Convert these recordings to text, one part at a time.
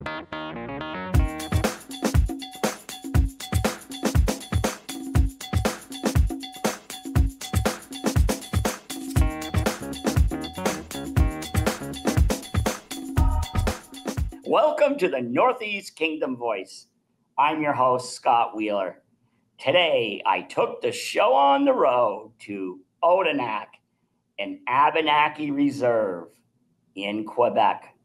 Welcome to the Northeast Kingdom Voice. I'm your host, Scott Wheeler. Today, I took the show on the road to Odanak and Abenaki Reserve in Quebec.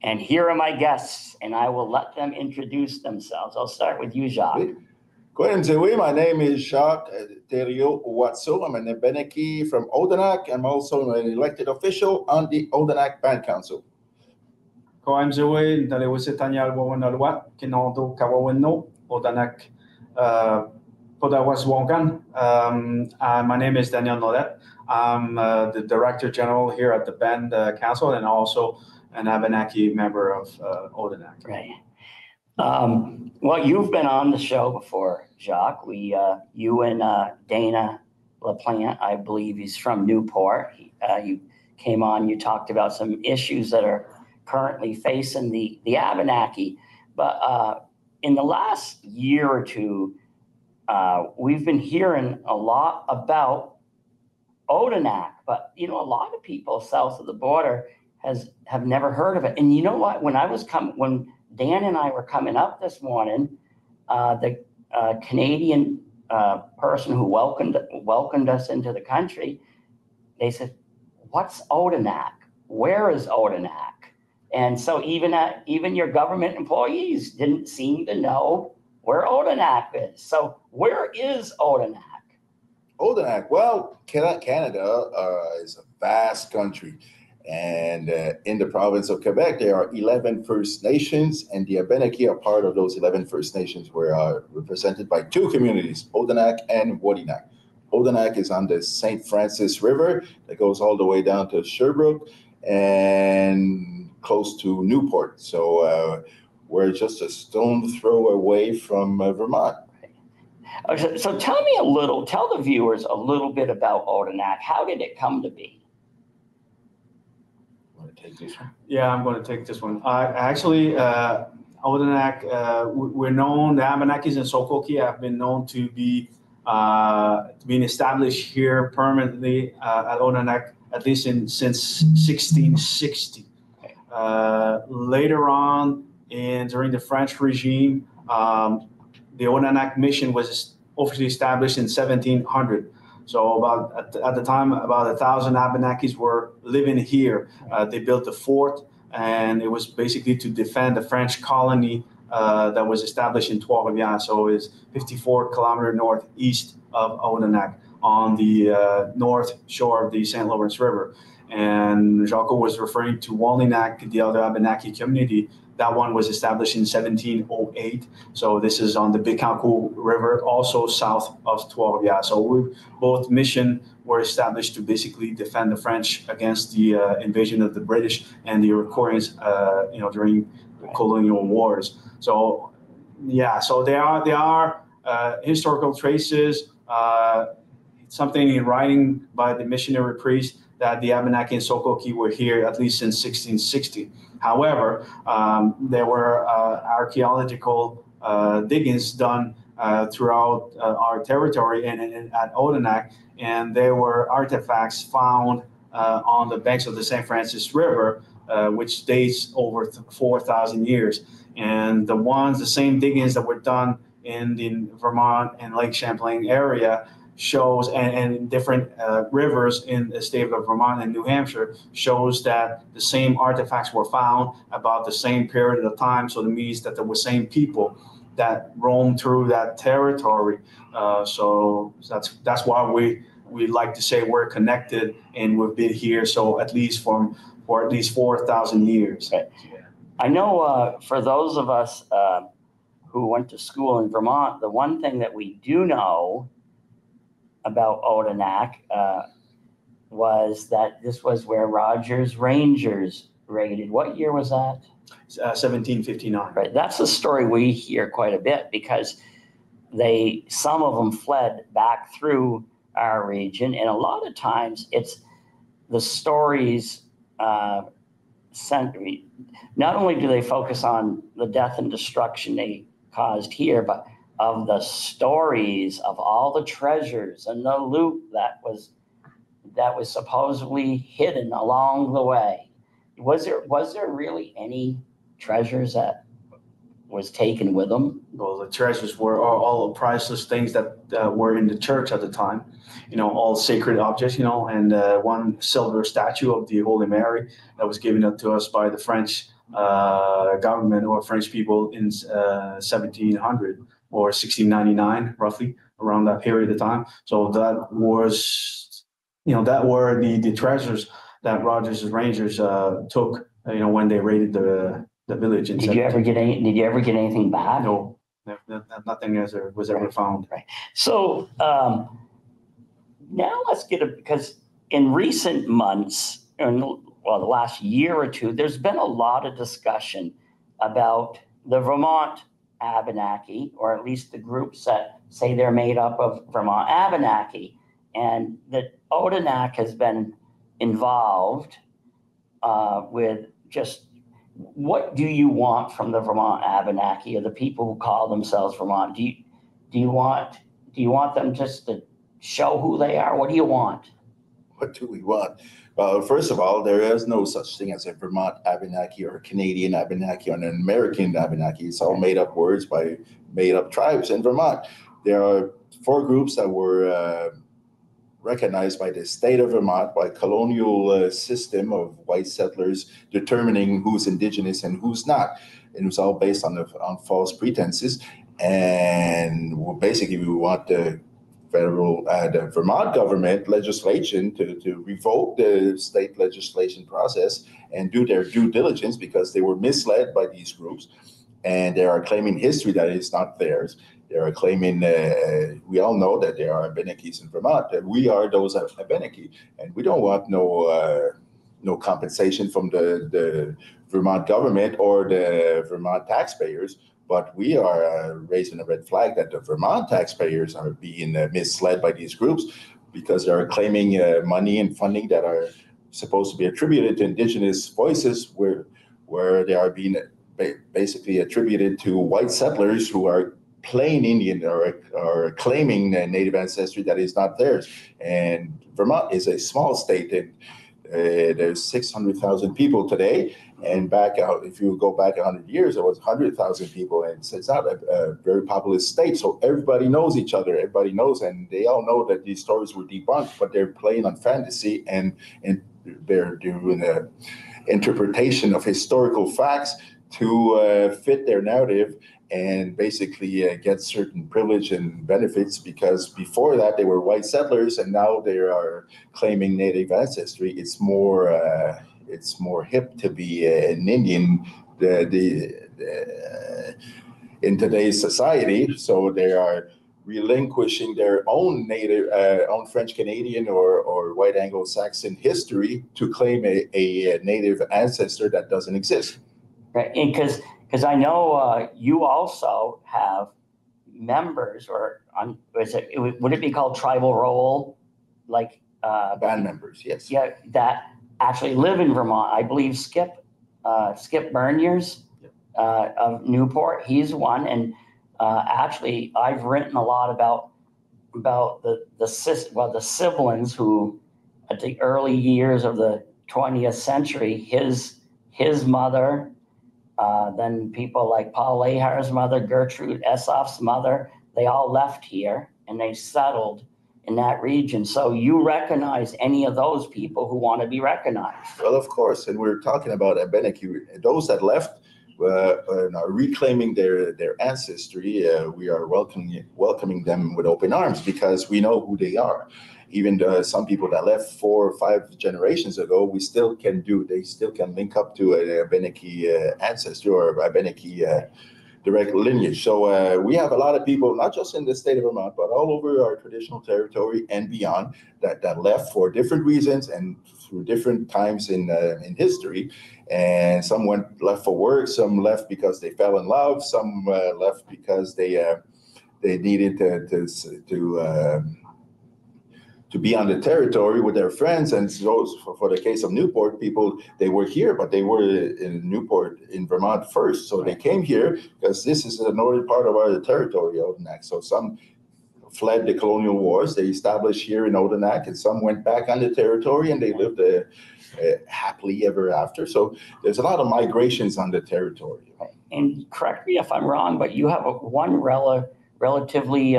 And here are my guests, and I will let them introduce themselves. I'll start with you, Jacques. My name is Jacques Thériault Watso. I'm an Abenaki from Odanak. I'm also an elected official on the Odanak Band Council. I'm Zoe Dalewise Wawanalwat, Kinaldo Kawawano, Odanak Podawas Wongan. My name is Daniel Nolet. I'm the Director General here at the Band Council and also an Abenaki member of Odanak. Right. Well, you've been on the show before, Jacques. You and Dana LaPlante, I believe he's from Newport. You came on, you talked about some issues that are currently facing the Abenaki. But in the last year or two, we've been hearing a lot about Odanak, but a lot of people south of the border have never heard of it. And you know what? When Dan and I were coming up this morning, the Canadian person who welcomed us into the country, they said, "What's Odanak? Where is Odanak?" And so even your government employees didn't seem to know where Odanak is. So where is Odanak? Odanak, well, Canada is a vast country. And in the province of Quebec, there are 11 First Nations, and the Abenaki are part of those 11 First Nations. We're represented by two communities, Odanak and Wodinak. Odanak is on the St. Francis River that goes all the way down to Sherbrooke and close to Newport. So we're just a stone throw away from Vermont. So tell the viewers a little bit about Odanak. How did it come to be? Want to take this one? Yeah, I'm going to take this one. Actually, Odanak, we're known, the Abenakis and Sokoki have been known to be being established here permanently at Odanak, at least since 1660. Later on, during the French regime, the Odanak mission was officially established in 1700. So at the time, about 1,000 Abenakis were living here. They built a fort, and it was basically to defend the French colony that was established in Trois-Rivières. So it's 54 kilometers northeast of Odanak on the north shore of the St. Lawrence River. And Jacques was referring to Wolinak, the other Abenaki community. That one was established in 1708. So this is on the Bécancour River, also south of Trois-Rivières. So both missions were established to basically defend the French against the invasion of the British and the Iroquois, during the colonial wars. So yeah, so there are historical traces, something in writing by the missionary priest that the Abenaki and Sokoki were here at least since 1660. However, there were archaeological diggings done throughout our territory and at Odanak, and there were artifacts found on the banks of the St. Francis River, which dates over 4,000 years. And the same diggings that were done in the Vermont and Lake Champlain area shows, and different rivers in the state of Vermont and New Hampshire, shows that the same artifacts were found about the same period of time. So it means that there were same people that roamed through that territory. So that's why we like to say we're connected, and we've been here so at least for at least 4,000 years. Right. I know for those of us who went to school in Vermont, the one thing that we do know about Odanak was that this was where Rogers Rangers raided. What year was that? 1759. Right. That's a story we hear quite a bit because some of them fled back through our region, and a lot of times it's the stories century, not only do they focus on the death and destruction they caused here, but of the stories of all the treasures and the loot that was supposedly hidden along the way. Was there really any treasures that was taken with them? Well, the treasures were all priceless things that were in the church at the time, all sacred objects, and one silver statue of the Holy Mary that was given up to us by the French government or French people in 1700 or 1699, roughly around that period of time. So that was, that were the treasures that Rogers' Rangers took, when they raided the village. Did you ever get anything back? No, nothing was ever found. Right. So now let's because in recent months, the last year or two, there's been a lot of discussion about the Vermont Abenaki, or at least the groups that say they're made up of Vermont Abenaki, and that Odanak has been involved with just. What do you want from the Vermont Abenaki, or the people who call themselves Vermont? Do you want them just to show who they are? What do you want? What do we want? Well, first of all, there is no such thing as a Vermont Abenaki or a Canadian Abenaki or an American Abenaki. It's all made up words by made up tribes in Vermont. There are 4 groups that were recognized by the state of Vermont, by colonial system of white settlers determining who's indigenous and who's not. And it was all based on false pretenses. And basically, we want the the Vermont government legislation to revoke the state legislation process and do their due diligence, because they were misled by these groups, and they are claiming history that is not theirs. They are claiming, we all know that there are Abenakis in Vermont, that we are those Abenaki, and we don't want no compensation from the Vermont government or the Vermont taxpayers, but we are raising a red flag that the Vermont taxpayers are being misled by these groups, because they are claiming money and funding that are supposed to be attributed to Indigenous voices, where they are being basically attributed to white settlers who are plain Indian or claiming Native ancestry that is not theirs. And Vermont is a small state, and there's 600,000 people today. And if you go back 100 years, there was 100,000 people, and so it's not a very populous state. So everybody knows each other. Everybody knows, and they all know that these stories were debunked, but they're playing on fantasy, and they're doing an interpretation of historical facts to fit their narrative, and basically get certain privilege and benefits, because before that they were white settlers, and now they are claiming Native ancestry. It's more hip to be an Indian in today's society. So they are relinquishing their own Native, own French Canadian or white Anglo-Saxon history to claim a Native ancestor that doesn't exist. Right, because I know you also have members, or would it be called tribal roll, like band members? Yes. Yeah, that actually live in Vermont. I believe Skip Berniers of Newport. He's one, and actually I've written a lot about the siblings who, at the early years of the 20th century, his mother. Then people like Paul Lehar's mother, Gertrude Essoff's mother, they all left here and they settled in that region. So you recognize any of those people who want to be recognized? Well, of course. And we're talking about Abenaki. Those that left are reclaiming their ancestry. We are welcoming them with open arms, because we know who they are. Even some people that left 4 or 5 generations ago, they still can link up to an Abenaki ancestry or Abenaki direct lineage. So we have a lot of people, not just in the state of Vermont, but all over our traditional territory and beyond, that left for different reasons and through different times in history. And some left for work, some left because they fell in love, some left because they needed to be on the territory with their friends. And so for the case of Newport, people, they were here, but they were in Newport in Vermont first. So they came here because this is the northern part of our territory, Odanak. So some fled the colonial wars. They established here in Odanak, and some went back on the territory and they lived happily ever after. So there's a lot of migrations on the territory. And correct me if I'm wrong, but you have one relatively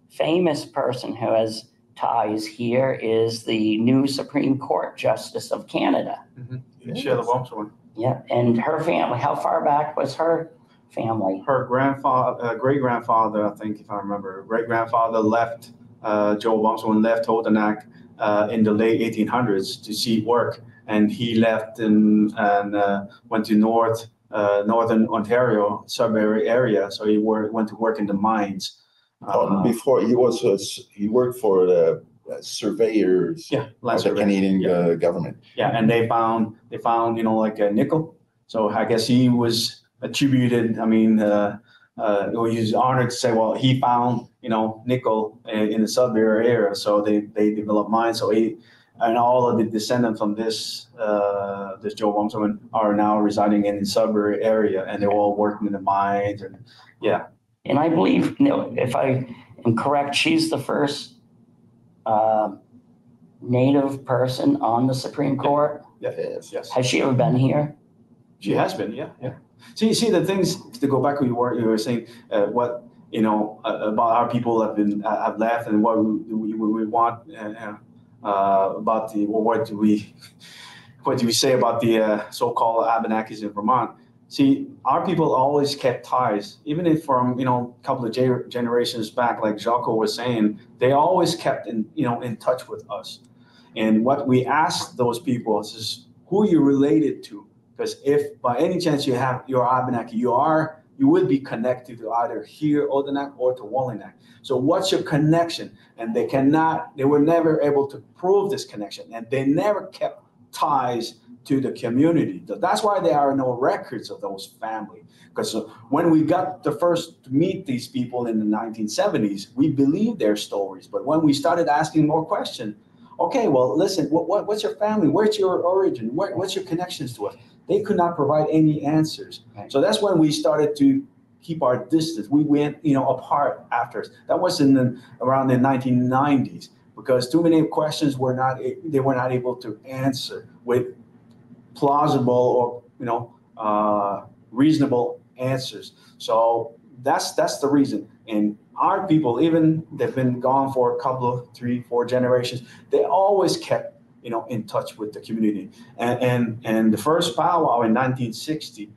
famous person who has ties here is the new Supreme Court Justice of Canada. Mm-hmm. Yes. Yeah, and her family, how far back was her family? Her grandfather, great-grandfather, I think, if I remember, great-grandfather left, Joe Bumswood left Odanak in the late 1800s to seek work. And he left and went to northern Ontario, Sudbury area. So he went to work in the mines. Before he worked for the surveyors of the Canadian government. Yeah, and they found like a nickel. So I guess he was attributed. I mean, he was honored to say, well, he found nickel in the Sudbury area. So they developed mines. So and all of the descendants from this Joe Bumswood are now residing in the Sudbury area, and they're all working in the mines. And yeah. And I believe, if I am correct, she's the first Native person on the Supreme Court. Yes. Has she ever been here? She has been, yeah. See, the things to go back to what you were saying, about our people have left, and what we want about what do we say about the so-called Abenakis in Vermont? See, our people always kept ties, even if from a couple of generations back, like Jocko was saying, they always kept in touch with us. And what we asked those people is who you related to, because if by any chance you're Abenaki, you would be connected to either here Odanak or to Wolinak. So what's your connection? And they were never able to prove this connection, and they never kept ties to the community. That's why there are no records of those families. Because when we got the first to meet these people in the 1970s, we believed their stories. But when we started asking more questions, okay, well, listen, what's your family? Where's your origin? What's your connections to us? They could not provide any answers. Right. So that's when we started to keep our distance. We went, apart after. That was around the 1990s, because too many questions they were not able to answer with plausible or reasonable answers. So that's the reason. And our people, even they've been gone for a couple of 3-4 generations, they always kept in touch with the community. And the first powwow in 1960,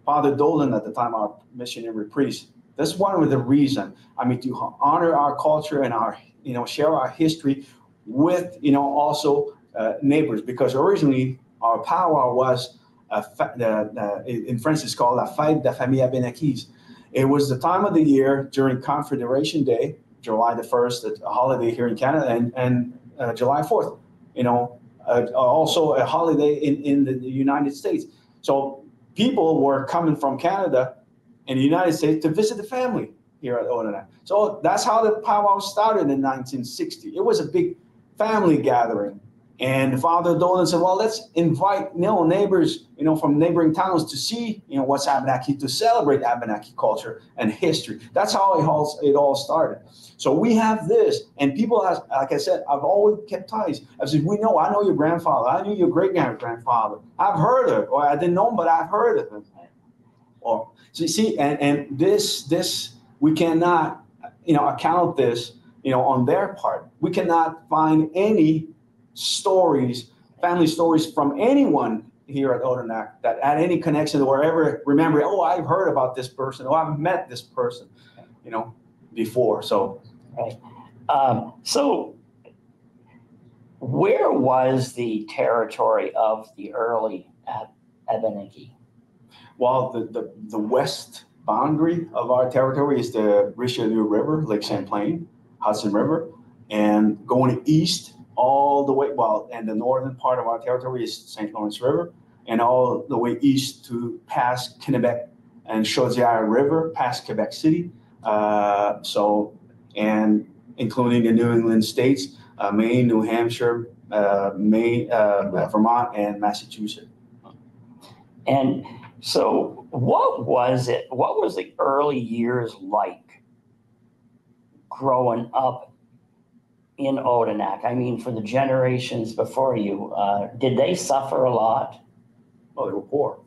Father Dolan at the time, our missionary priest, that's one of the reasons. I mean, to honor our culture and our share our history with also neighbors, because originally our powwow was in French it's called la fête de famille Abenakis. It was the time of the year during Confederation Day, July the 1st, a holiday here in Canada, and July 4th, also a holiday in the United States. So people were coming from Canada and the United States to visit the family here at Odanak. So that's how the powwow started in 1960. It was a big family gathering. And Father Dolan said, well, let's invite neighbors, from neighboring towns to see, what's Abenaki, to celebrate Abenaki culture and history. That's how it all started. So we have this, and people, like I said, I've always kept ties. I said, I know your grandfather. I knew your great-grandfather. I've heard of him, or I didn't know him, but I've heard of him. Or so you see, and this we cannot, account this, on their part. We cannot find any family stories from anyone here at Odanak that had any connection or ever remember, I've heard about this person, I've met this person, before. So, right. So where was the territory of the early Abenaki? Well, the west boundary of our territory is the Richelieu River, Lake Champlain, Hudson River, and going east all the way, and the northern part of our territory is St. Lawrence River, and all the way east to past Kennebec and Chaudière River, past Quebec City. And including the New England states, Maine, New Hampshire, Vermont, and Massachusetts. And so what was it? What was the early years like growing up in Odanak? I mean, for the generations before you, did they suffer a lot? Well, they were poor.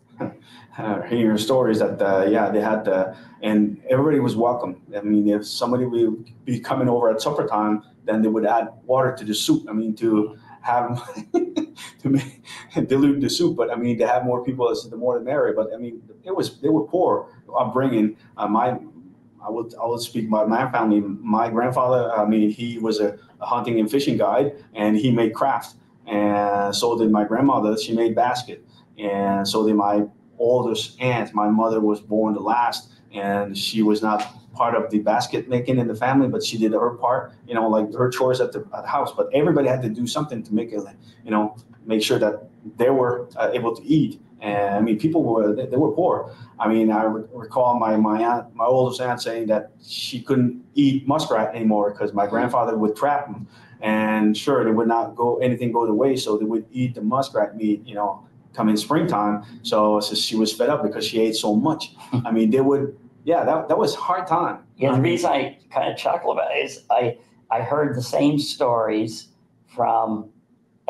Hearing stories that, they had, and everybody was welcome. I mean, if somebody would be coming over at supper time, then they would add water to the soup. I mean, to have dilute the soup. But I mean, to have more people, the more the merrier. But I mean, they were poor upbringing. I will speak about my family. My grandfather, I mean, he was a hunting and fishing guide, and he made craft. And so did my grandmother. She made basket. And so did my oldest aunt. My mother was born the last, and she was not part of the basket making in the family, but she did her part, like her chores at the house. But everybody had to do something to make it, make sure that they were able to eat. And I mean, people were poor. I mean, I recall my aunt, my oldest aunt, saying that she couldn't eat muskrat anymore because my grandfather would trap them. And sure, they would not anything go to waste, so they would eat the muskrat meat, come in springtime. So she was fed up because she ate so much. I mean, they would, that was a hard time. Yeah, the reason I kind of chuckle about it is I heard the same stories or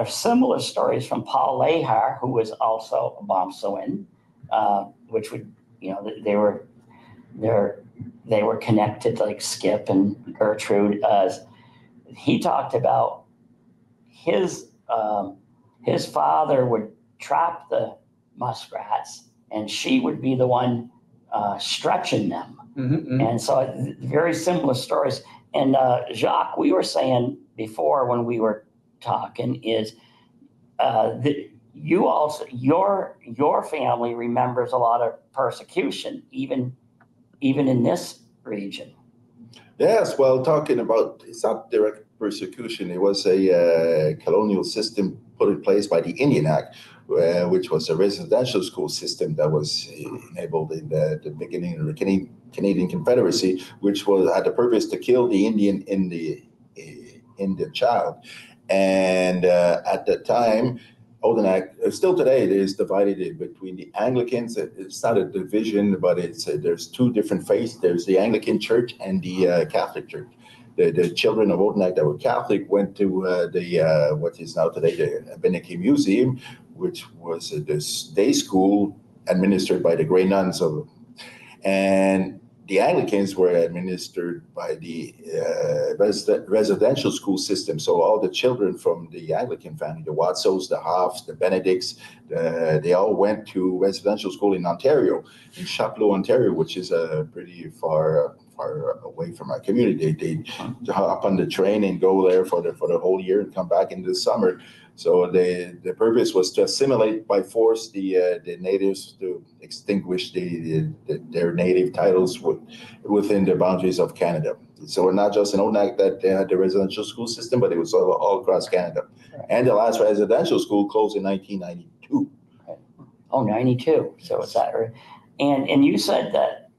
similar stories from Paul Lehar, who was also a Bomsoin, which would, they were connected, like Skip and Gertrude. He talked about his father would trap the muskrats, and she would be the one stretching them. Mm-hmm. And so very similar stories. And Jacques, we were saying before when we were talking is that you also, your family remembers a lot of persecution, even in this region. Yes, well, talking about, it's not direct persecution. It was a colonial system put in place by the Indian Act, which was a residential school system that was enabled in the beginning of the Canadian Confederacy, which had the purpose to kill the Indian in the child. And at the time, Odanak, still today, it is divided between the Anglicans. It's not a division, but there's two different faiths. There's the Anglican Church and the Catholic Church. The children of Odanak that were Catholic went to what is now today the NEK Museum, which was this day school administered by the Grey Nuns and the Anglicans were administered by the residential school system. So all the children from the Anglican family, the Watsos, the Hoffs, the Benedicts, they all went to residential school in Ontario, in Chapleau, Ontario, which is pretty far away from our community. They hop on the train and go there for the whole year and come back in the summer. So the purpose was to assimilate by force the natives, to extinguish their native titles within the boundaries of Canada. So not just in Odanak that they had the residential school system, but it was all across Canada. Right. And the last residential school closed in 1992. Oh, 92. So it's that, right? And you said that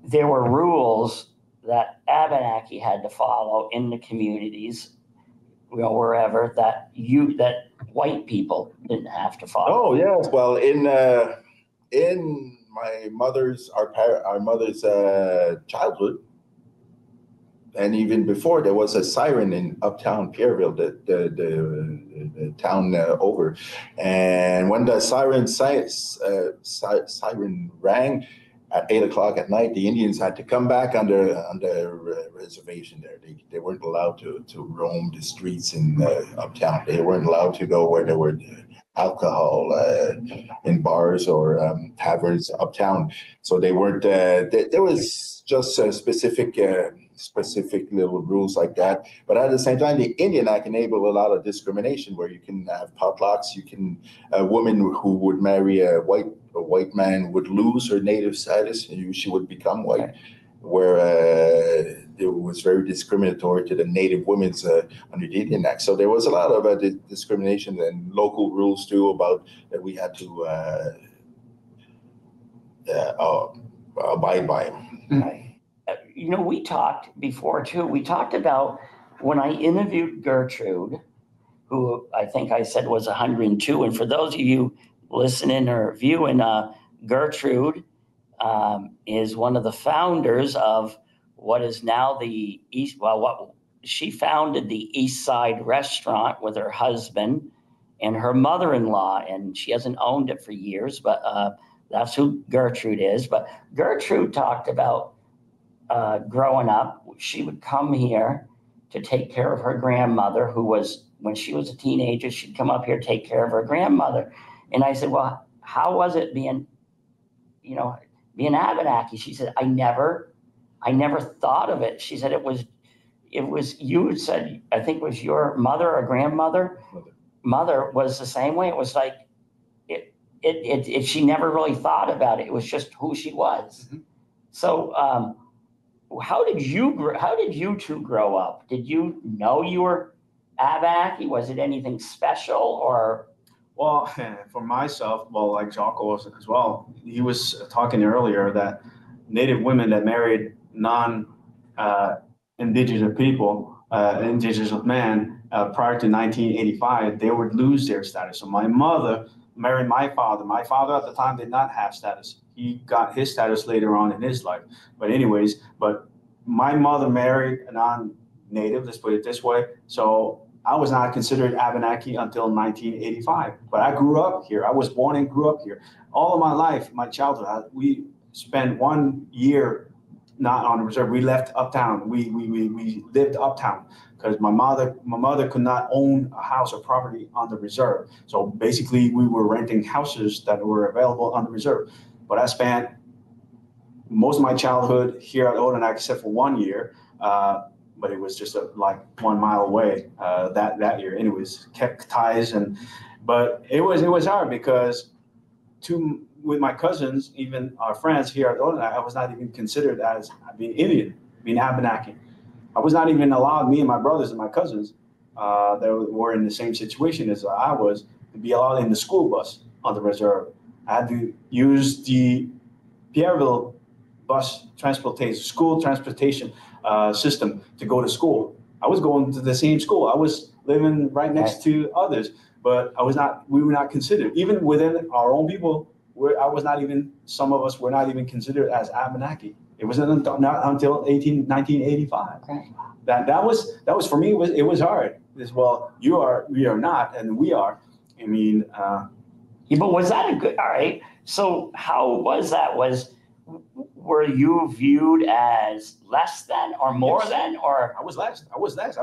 there were rules that Abenaki had to follow in the communities, wherever that white people didn't have to follow. Oh yes, well in my mother's our mother's childhood, and even before, there was a siren in uptown Pierreville, the town over, and when the siren rang at 8 o'clock at night, the Indians had to come back on the reservation there. They weren't allowed to roam the streets in uptown. They weren't allowed to go where there were alcohol in bars or taverns uptown. So they weren't. There was just specific little rules like that. But at the same time, the Indian Act enabled a lot of discrimination, where you can have potlucks. You can a woman who would marry a white man would lose her native status, and she would become white. Right. Where it was very discriminatory to the native women's under the Indian Act. So there was a lot of discrimination and local rules too about that we had to abide by. Right. we talked before too. We talked about when I interviewed Gertrude, who I think I said was 102. And for those of you listening or viewing, Gertrude is one of the founders of what is now the East. Well, what she founded the East Side Restaurant with her husband and her mother-in-law, and she hasn't owned it for years, but that's who Gertrude is. But Gertrude talked about growing up, she would come here to take care of her grandmother, who was, when she was a teenager, she'd come up here to take care of her grandmother. And I said, well, how was it being Abenaki? She said, I never thought of it. She said it was, you said, I think it was your mother or grandmother, mother was the same way. It was like, she never really thought about it. It was just who she was. Mm-hmm. So, how did you two grow up? Did you know you were Abenaki? Was it anything special or? Well, for myself, well, like Jocko was as well, he was talking earlier that Native women that married non-indigenous people, indigenous man, prior to 1985, they would lose their status. So my mother married my father. My father at the time did not have status. He got his status later on in his life. But anyways, my mother married a non-native, let's put it this way. So I was not considered Abenaki until 1985. But I grew up here. I was born and grew up here. All of my life, my childhood, we spent 1 year not on the reserve. We left uptown. We lived uptown because my mother could not own a house or property on the reserve. So basically, we were renting houses that were available on the reserve. But I spent most of my childhood here at Odanak, except for 1 year. But it was just like 1 mile away that year. Anyways, kept ties but it was hard because with my cousins, even our friends here at Odanak, I was not even considered as being Indian, being Abenaki. I was not even allowed, me and my brothers and my cousins that were in the same situation as I was, to be allowed in the school bus on the reserve. I had to use the Pierreville bus transportation, school transportation system to go to school. I was going to the same school. I was living right next to others, but we were not considered. Even within our own people, some of us were not even considered as Abenaki. It wasn't not until 1985. Okay. That was for me, it was hard. Well, we are not, and we are. I mean, but was that all right? So how was that? Were you viewed as less than or more than, or? I was less. I was not.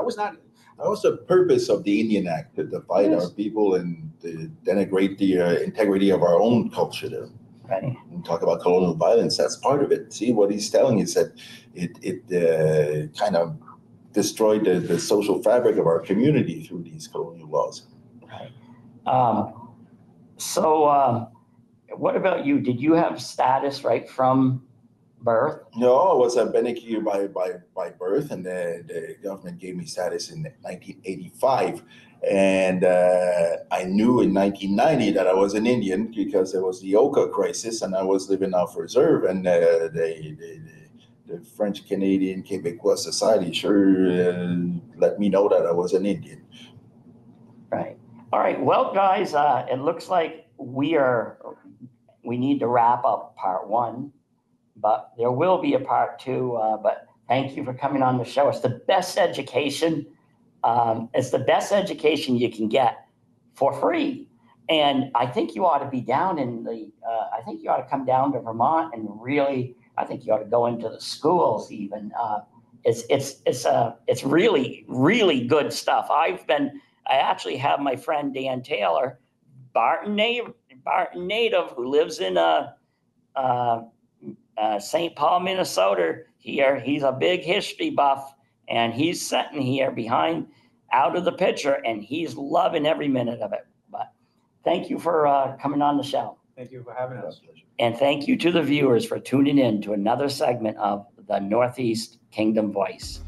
That was the purpose of the Indian Act, to divide our people and to denigrate the integrity of our own culture. Right. And talk about colonial violence. That's part of it. See, what he's telling is that it kind of destroyed the social fabric of our community through these colonial laws. Right. What about you? Did you have status right from birth? No, I was Abenaki by birth, and the government gave me status in 1985. And I knew in 1990 that I was an Indian because there was the Oka crisis, and I was living off reserve, and the French-Canadian Quebecois Society sure let me know that I was an Indian. Right. All right. Well, guys, it looks like we need to wrap up part 1, but there will be a part 2. But thank you for coming on the show. It's the best education. It's the best education you can get for free. And I think you ought to be down I think you ought to come down to Vermont and really, I think you ought to go into the schools even. It's really, really good stuff. I actually have my friend Dan Taylor, Barton native, who lives in St. Paul, Minnesota here. He's a big history buff, and he's sitting here out of the picture, and he's loving every minute of it. But thank you for coming on the show. Thank you for having us. And thank you to the viewers for tuning in to another segment of the Northeast Kingdom Voice.